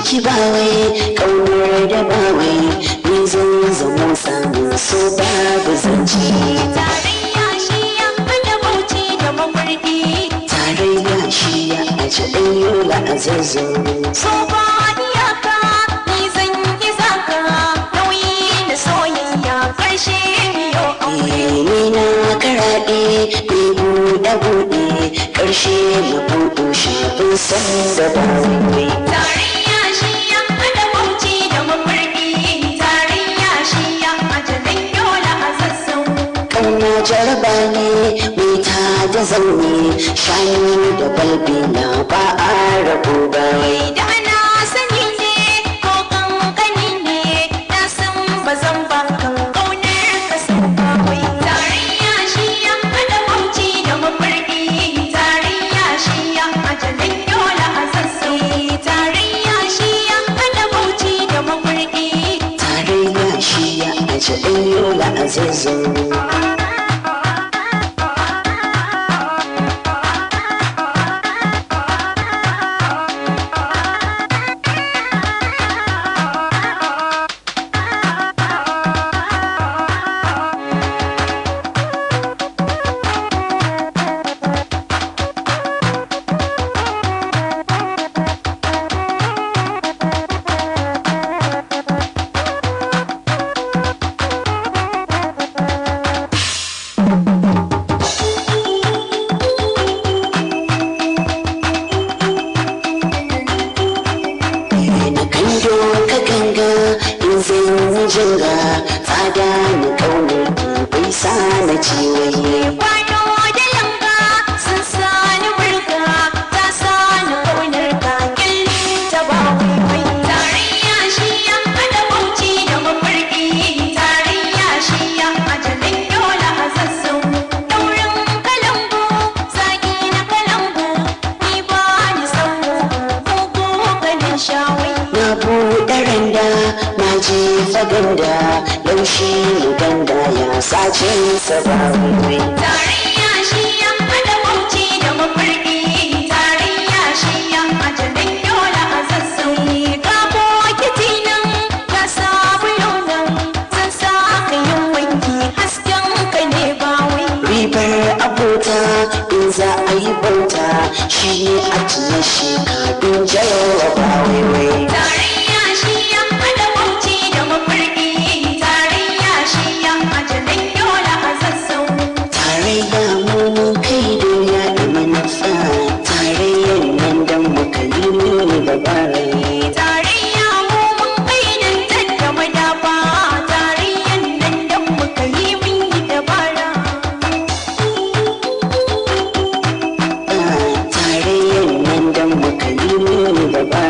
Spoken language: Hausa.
ki ba wai ƙaunar da ba wai ni zan zamo samun so babu zance. Tarayya shi ya hada bauchi da mafarki. Tarayya shi ya aji ɗan yola a zazo. So ba iyaka ni zan yi zaka nauyi da soyayya ƙarshe biyo aure. Ni na karaɗe ni buɗe ƙarshe na buɗo shafin san da ba wai. Tarayya shi ya hada bauchi da mafarki. Tarayya shi ya aji ɗan yola a zazzau. Kauna jaraba ne mai ta da zaune shanu da balbi na ba a rabu ba. Da na sani ne ko kankani ne na san ba zan ba kan ƙaunar ka sau ba wai. Tarayya shi ya hada bauchi da mafarki. Tarayya shi ya aji ɗan yola a zazzau. Tarayya shi ya hada bauchi da mafarki. Tarayya shi ya aji ɗan yola a zazo. Jinga tsada ni kaunar bai sa na ciwaye. Kwano da langa sun sani burga ta sani ƙaunar ka ƙyallin ta ba wai. Tarayya shi ya hada bauchi da mafarki. Tarayya shi ya aji ɗan yola a zazzau. Ɗaurin kalangu zagi na kalangu ni ba ni sango mugu ganin shawai. Na buɗe randa na jefa ganda laushi ganda ya sace sa ba wai. Tarayya shi ya hada bauchi da mafarki. Tarayya shi ya aji ɗan yola a zazzau. Ga bokiti nan ga sabulu nan zan sa ka yin wanki hasken ka ne ba wai. Ribar abota in za a yi bauta shi ne a tunan shekarun jayawa ba wai. Tarayya shi ya hada bauchi da mafarki. Tarayya shi ya aji ɗan yola a zazzau. Tarayya mu mun kai doya da manufa tarayyar nan dan muka yi nuni dabara. Tarayya mu mun kai nan tadda madafa. Tarayyan nan dan muka yi mun yi dabara. Tarayyar nan dan muka yi nuni dabara.